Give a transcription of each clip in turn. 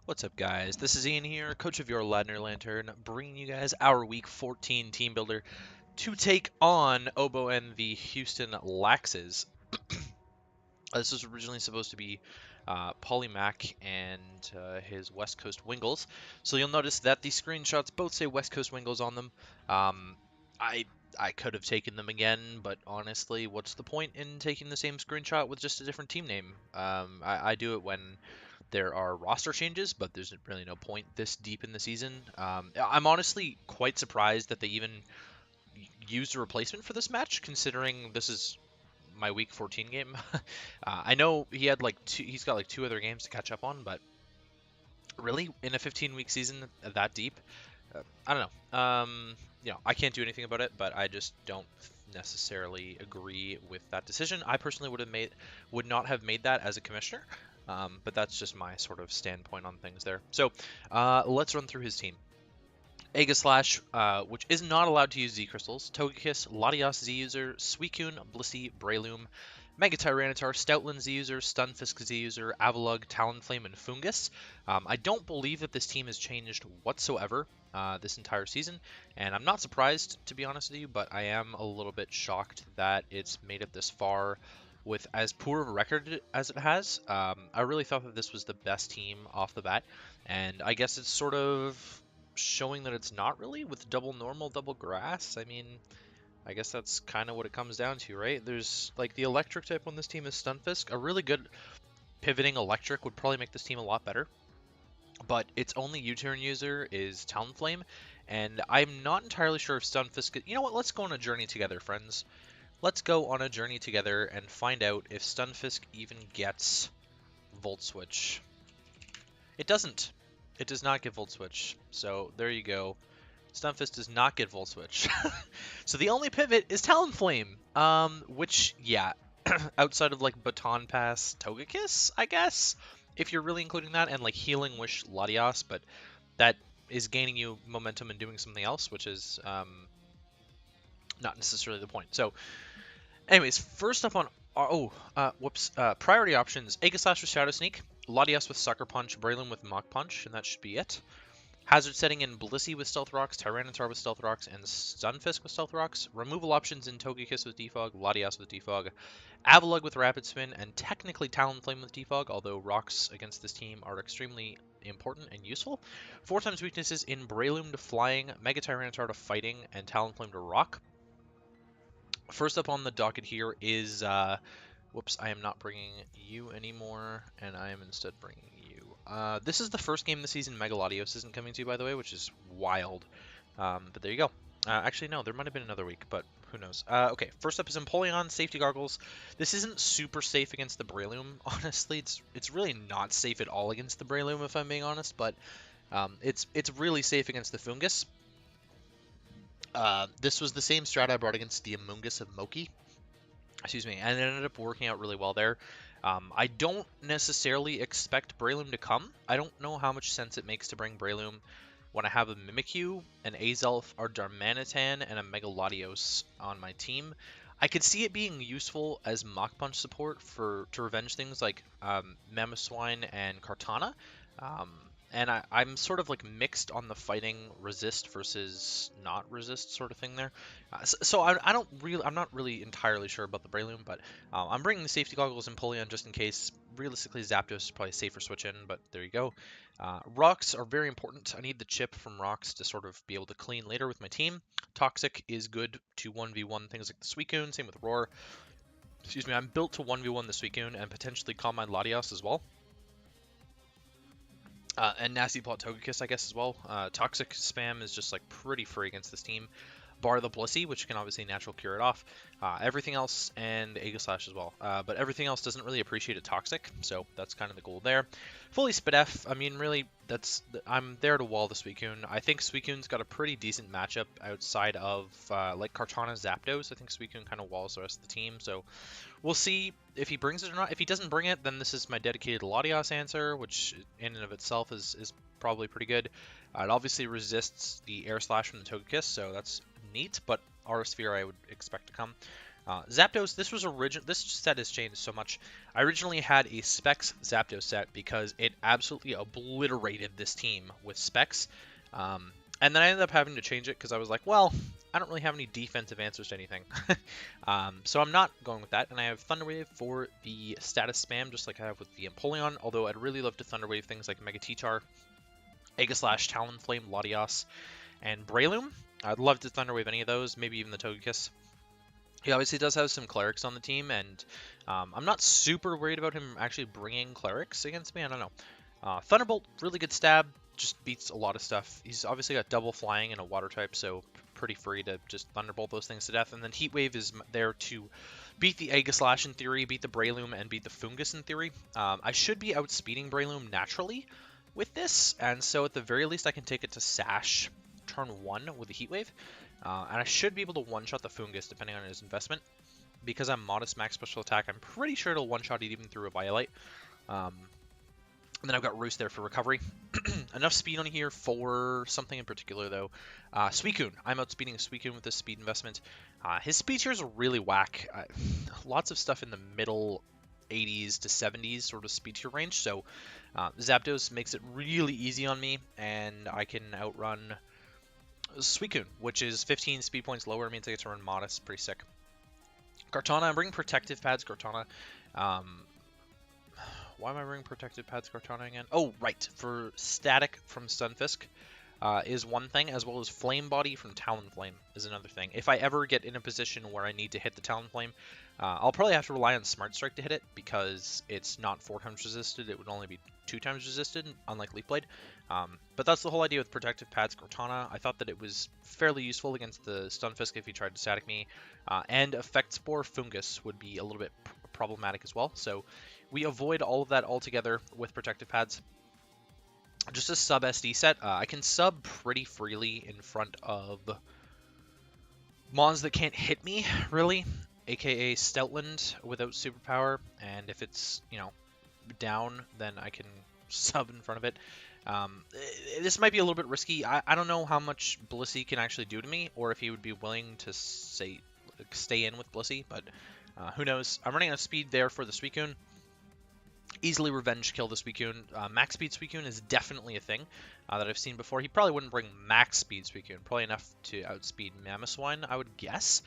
What's up, guys? This is Ian here, coach of your Ladner Lanturn, bringing you guys our Week 14 team builder to take on Obo and the Houston Laxes. This was originally supposed to be Polymac and his West Coast Wingles. So you'll notice that the screenshots both say West Coast Wingles on them. Um, I I could have taken them again, but honestly, what's the point in taking the same screenshot with just a different team name? I do it when there are roster changes, but there's really no point this deep in the season. I'm honestly quite surprised that they even used a replacement for this match, considering this is my Week 14 game. I know he's got like two other games to catch up on, but really in a 15-week season that deep, I don't know. I can't do anything about it, but I just don't necessarily agree with that decision. I personally would not have made that as a commissioner, but that's just my sort of standpoint on things there. So let's run through his team. Aegislash, which is not allowed to use Z crystals, Togekiss, Latias Z user, Suicune, Blissey, Breloom, Mega Tyranitar, Stoutland Z user, Stunfisk Z user, Avalugg, Talonflame, and Foongus. I don't believe that this team has changed whatsoever this entire season, and I'm not surprised, to be honest with you, but I am a little bit shocked that it's made it this far with as poor of a record as it has. I really thought that this was the best team off the bat, and I guess it's sort of showing that it's not really with double normal, double grass. I mean, I guess that's kind of what it comes down to, right? There's like the electric type on this team is Stunfisk. A really good pivoting electric would probably make this team a lot better, but its only U-turn user is Talonflame, and I'm not entirely sure if Stunfisk... You know what? Let's go on a journey together, friends. Let's go on a journey together and find out if Stunfisk even gets Volt Switch. It doesn't. It does not get Volt Switch, so there you go. Stunfisk does not get Volt Switch. So the only pivot is Talonflame, which, yeah, outside of like Baton Pass Togekiss, I guess, if you're really including that, and like Healing Wish Latias, but that is gaining you momentum and doing something else, which is not necessarily the point. So, anyways, first up on priority options: Aegislash with Shadow Sneak, Latias with Sucker Punch, Breloom with Mach Punch, and that should be it. Hazard setting in Blissey with Stealth Rocks, Tyranitar with Stealth Rocks, and Stunfisk with Stealth Rocks. Removal options in Togekiss with Defog, Latias with Defog, Avalugg with Rapid Spin, and technically Talonflame with Defog, although rocks against this team are extremely important and useful. 4 times weaknesses in Breloom to Flying, Mega Tyranitar to Fighting, and Talonflame to Rock. First up on the docket here is... whoops, I am not bringing you anymore, and I am instead bringing you. This is the first game of the season Mega Latios isn't coming to, by the way, which is wild. But there you go. Actually, no, there might have been another week, but who knows. Okay, first up is Empoleon, Safety Goggles. This isn't super safe against the Breloom, honestly. It's really not safe at all against the Breloom, if I'm being honest, but it's really safe against the Foongus. This was the same strat I brought against the Amoonguss of Moki. Excuse me, and it ended up working out really well there. I don't necessarily expect Breloom to come. I don't know how much sense it makes to bring Breloom when I have a Mimikyu, an Azelf, or Darmanitan, and a Mega Latios on my team. I could see it being useful as Mach Punch support to revenge things like Mamoswine and Kartana. And I'm sort of like mixed on the fighting resist versus not resist sort of thing there. So I'm not really entirely sure about the Breloom, but I'm bringing the Safety Goggles and Empoleon just in case. Realistically, Zapdos is probably a safer switch in, but there you go. Rocks are very important. I need the chip from Rocks to sort of be able to clean later with my team. Toxic is good to 1v1 things like the Suicune, same with Roar. Excuse me, I'm built to 1v1 the Suicune and potentially Calm Mind Latias as well. And Nasty Plot Togekiss, I guess, as well. Toxic spam is just, like, pretty free against this team. Bar the Blissey, which can obviously natural cure it off. Everything else, and Aegislash as well. But everything else doesn't really appreciate a Toxic, so that's kind of the goal there. Fully Spadef, I mean, really, I'm there to wall the Suicune. I think Suicune's got a pretty decent matchup outside of, like, Kartana Zapdos. I think Suicune kind of walls the rest of the team, so we'll see if he brings it or not. If he doesn't bring it, then this is my dedicated Latias answer, which in and of itself is probably pretty good. It obviously resists the Air Slash from the Togekiss, so that's neat, but Aura Sphere I would expect to come. Zapdos, this set has changed so much. I originally had a Specs Zapdos set because it absolutely obliterated this team with Specs. And then I ended up having to change it because I was like, well, I don't really have any defensive answers to anything. So I'm not going with that, and I have Thunder Wave for the status spam, just like I have with the Empoleon, although I'd really love to Thunder Wave things like Mega T-Tar, Aegislash, Talonflame, Latias, and Breloom. I'd love to Thunder Wave any of those, maybe even the Togekiss. He obviously does have some Clerics on the team, and I'm not super worried about him actually bringing Clerics against me. I don't know. Thunderbolt, really good stab, just beats a lot of stuff. He's obviously got double flying and a water type, so pretty free to just Thunderbolt those things to death. And then Heat Wave is there to beat the Aegislash in theory, beat the Breloom, and beat the Fungus in theory. I should be outspeeding Breloom naturally with this, and so at the very least I can take it to Sash turn 1 with the Heat Wave. And I should be able to one-shot the Fungus depending on his investment. Because I'm modest max special attack, I'm pretty sure it'll one-shot it even through a Violite. And then I've got Roost there for recovery. Enough speed on here for something in particular, though. Suicune. I'm outspeeding Suicune with this speed investment. His speed tiers are really whack. Lots of stuff in the middle 80s to 70s sort of speed tier range. So Zapdos makes it really easy on me, and I can outrun Suicune, which is 15 speed points lower. It means I get to run Modest. Pretty sick. Kartana. I'm bringing Protective Pads Kartana. Why am I bringing Protective Pads Kartana again? Oh, right. For Static from Stunfisk is one thing, as well as Flame Body from Talonflame is another thing. If I ever get in a position where I need to hit the Talonflame, I'll probably have to rely on Smart Strike to hit it, because it's not 4 times resisted. It would only be 2 times resisted, unlike Leaf Blade. But that's the whole idea with Protective Pads Cortana. I thought that it was fairly useful against the Stunfisk if he tried to static me. And Effect Spore Fungus would be a little bit problematic as well. So we avoid all of that altogether with Protective Pads. Just a sub SD set. I can sub pretty freely in front of mons that can't hit me, really. AKA Stoutland without superpower. And if it's, you know, down, then I can sub in front of it. This might be a little bit risky. I don't know how much Blissey can actually do to me, or if he would be willing to stay in with Blissey, but who knows. I'm running out of speed there for the Suicune. Easily revenge kill the Suicune. Max speed Suicune is definitely a thing that I've seen before. He probably wouldn't bring max speed Suicune, probably enough to outspeed Mamoswine, I would guess.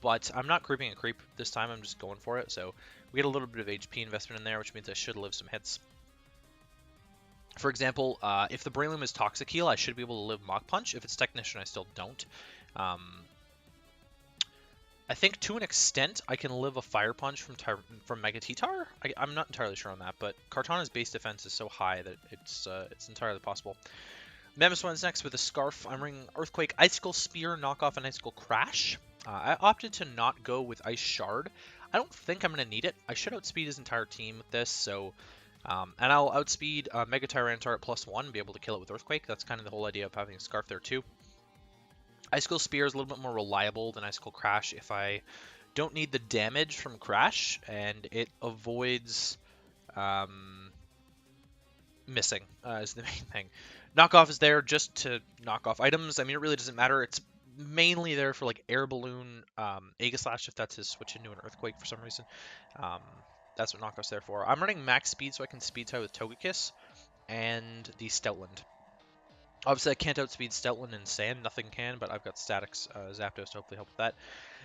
But I'm not creeping a creep this time, I'm just going for it, so we get a little bit of HP investment in there, which means I should live some hits. For example, if the Breloom is Toxic Heal, I should be able to live Mach Punch. If it's Technician, I still don't. I think to an extent I can live a Fire Punch from Mega T-Tar. I'm not entirely sure on that, but Kartana's base defense is so high that it's entirely possible. Mamoswine's next with a Scarf. I'm bringing Earthquake, Icicle Spear, Knockoff, and Icicle Crash. I opted to not go with Ice Shard. I don't think I'm going to need it. I should outspeed his entire team with this, so... and I'll outspeed Mega Tyranitar at +1 and be able to kill it with Earthquake. That's kind of the whole idea of having a Scarf there too. Icicle Spear is a little bit more reliable than Icicle Crash if I don't need the damage from Crash, and it avoids missing is the main thing. Knockoff is there just to knock off items. I mean, it really doesn't matter. It's mainly there for like Air Balloon, Aegislash if that's his switch into an Earthquake for some reason. That's what Knockoff's there for. I'm running max speed so I can speed tie with Togekiss and the Stoutland. Obviously, I can't outspeed Stoutland and Sand. Nothing can, but I've got Statics Zapdos to hopefully help with that.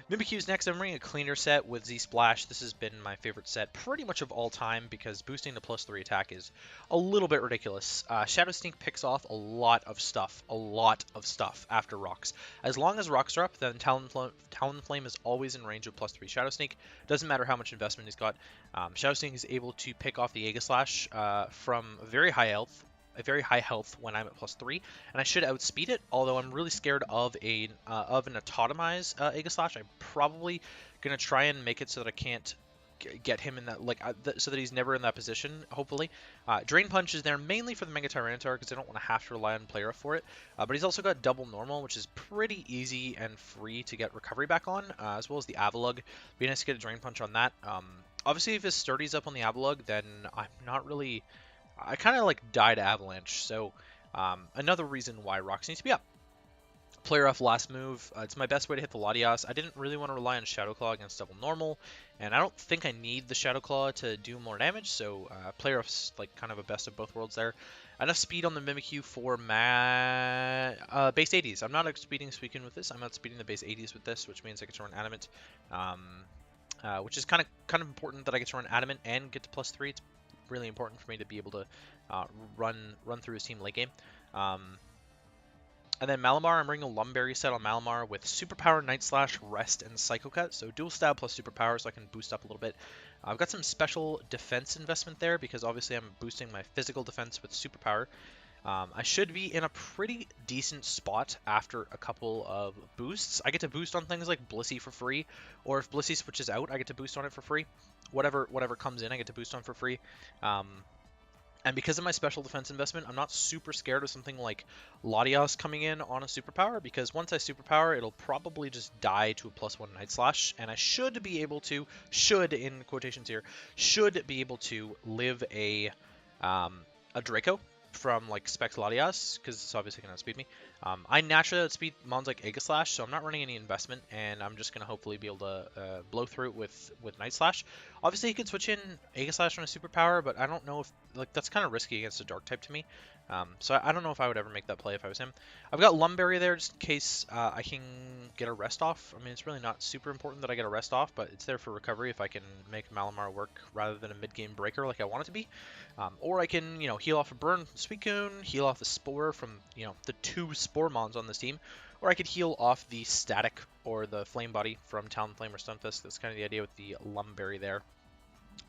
Mimikyu's next. I'm running a cleaner set with Z-Splash. This has been my favorite set pretty much of all time because boosting the +3 attack is a little bit ridiculous. Shadow Sneak picks off a lot of stuff after Rocks. As long as Rocks are up, then Talonflame is always in range of +3 Shadow Sneak. Doesn't matter how much investment he's got. Shadow Sneak is able to pick off the Aegislash from very high health when I'm at +3, and I should outspeed it, although I'm really scared of an Autotomize Aegislash. I'm probably going to try and make it so that I can't get him in that, so that he's never in that position, hopefully. Drain Punch is there mainly for the Mega Tyranitar, because I don't want to have to rely on Player for it, but he's also got Double Normal, which is pretty easy and free to get recovery back on, as well as the Avalugg. Be nice to get a Drain Punch on that. Obviously, if his Sturdy's up on the Avalugg, then I'm not really... I kind of like die to Avalanche, so another reason why Rocks needs to be up. Player off last move. It's my best way to hit the Latias. I didn't really want to rely on Shadow Claw against double normal, and I don't think I need the Shadow Claw to do more damage, so player off's like kind of a best of both worlds there. Enough speed on the Mimikyu for base 80s. I'm not outspeeding Suicune with this. I'm outspeeding the base 80s with this, which means I get to run Adamant, which is kind of important that I get to run Adamant and get to +3. It's really important for me to be able to run through his team late game. And then Malamar, I'm bringing a Lumberry set on Malamar with Superpower, Night Slash, Rest, and Psycho Cut. So dual stab plus Superpower, so I can boost up a little bit. I've got some special defense investment there because obviously I'm boosting my physical defense with Superpower. I should be in a pretty decent spot after a couple of boosts. I get to boost on things like Blissey for free, or if Blissey switches out, I get to boost on it for free. Whatever comes in, I get to boost on for free. And because of my special defense investment, I'm not super scared of something like Latias coming in on a superpower, because once I superpower, it'll probably just die to a +1 Night Slash, and I should be able to, in quotations here, should be able to live a Draco from like Specs Latias, because it's obviously going to outspeed me. I naturally outspeed mons like Aegislash, so I'm not running any investment, and I'm just going to hopefully be able to blow through it with Night Slash. Obviously, he could switch in Aegislash on a superpower, but I don't know if, like, that's kind of risky against a Dark type to me. So I don't know if I would ever make that play if I was him. I've got Lumberry there just in case I can get a rest off. I mean, it's really not super important that I get a rest off, but it's there for recovery if I can make Malamar work rather than a mid-game breaker like I want it to be. Or I can, you know, heal off a burn Suicune, heal off the Spore from, you know, the 2 Spore mons on this team, or I could heal off the Static or the Flame Body from Talonflame or Stunfisk. That's kind of the idea with the Lumberry there.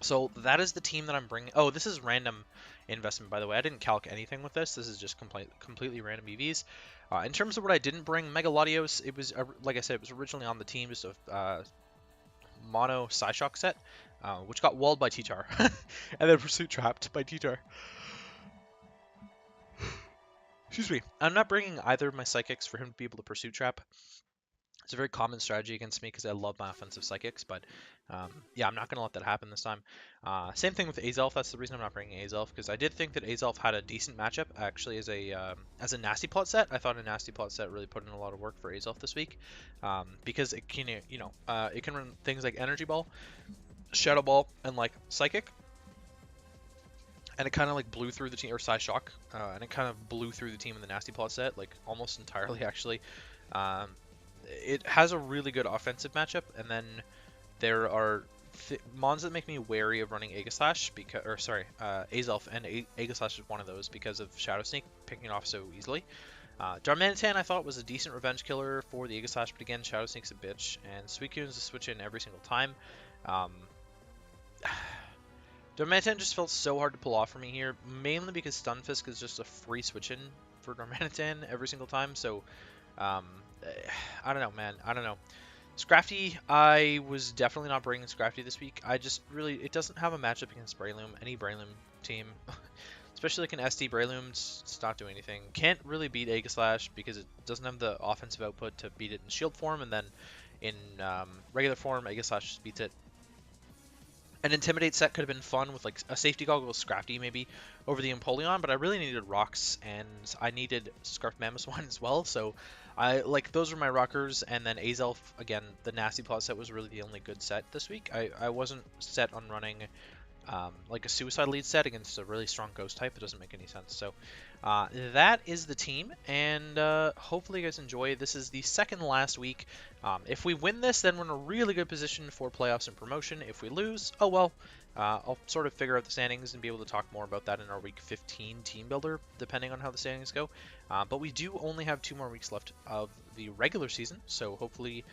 So that is the team that I'm bringing. Oh, this is random investment, by the way. I didn't calc anything with this. This is just completely random EVs. In terms of what I didn't bring, Mega Latios, it was, like I said, it was originally on the team, just a mono Psyshock set, which got walled by T-Tar, and then Pursuit Trapped by T-Tar. Excuse me. I'm not bringing either of my Psychics for him to be able to Pursuit Trap. It's a very common strategy against me because I love my offensive Psychics, but yeah, I'm not going to let that happen this time. Same thing with Azelf. That's the reason I'm not bringing Azelf, because I did think that Azelf had a decent matchup actually as a Nasty Plot set. I thought a Nasty Plot set really put in a lot of work for Azelf this week, because it can, you know, it can run things like Energy Ball, Shadow Ball, and like Psychic. And it kind of like blew through the team, or Psyshock, and it kind of blew through the team in the Nasty Plot set, like almost entirely actually. It has a really good offensive matchup, and then there are mons that make me wary of running Aegislash, because, or sorry, Azelf, and Aegislash is one of those because of Shadow Sneak picking it off so easily. Darmanitan I thought was a decent revenge killer for the Aegislash, but again, Shadow Sneak's a bitch, and Suicune's a switch in every single time. Darmanitan just felt so hard to pull off for me here, mainly because Stunfisk is just a free switch in for Darmanitan every single time, so I don't know, man. I don't know. Scrafty, I was definitely not bringing Scrafty this week. I just really, it doesn't have a matchup against Breloom, any Breloom team. Especially like an SD Breloom, it's not doing anything. Can't really beat Aegislash because it doesn't have the offensive output to beat it in shield form, and then in regular form, Aegislash just beats it. An Intimidate set could have been fun with like a Safety Goggle with Scrafty maybe over the Empoleon, but I really needed rocks, and I needed Scarf Mammothswine as well, so those were my rockers. And then Azelf, again, the Nasty Plot set was really the only good set this week. I wasn't set on running like a Suicide lead set against a really strong Ghost type. It doesn't make any sense. So that is the team, and hopefully you guys enjoy. This is the second last week. If we win this, then we're in a really good position for playoffs and promotion. If we lose, oh well. I'll sort of figure out the standings and be able to talk more about that in our Week 15 Team Builder, depending on how the standings go. But we do only have 2 more weeks left of the regular season, so hopefully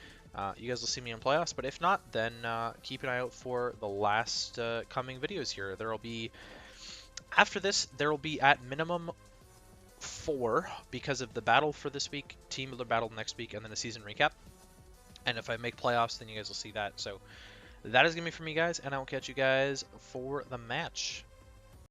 you guys will see me in playoffs. But if not, then keep an eye out for the last coming videos here. There will be, after this, there will be at minimum 4 because of the battle for this week, Team Builder battle next week, and then a season recap. And if I make playoffs, then you guys will see that. So that is going to be from me, guys, and I will catch you guys for the match.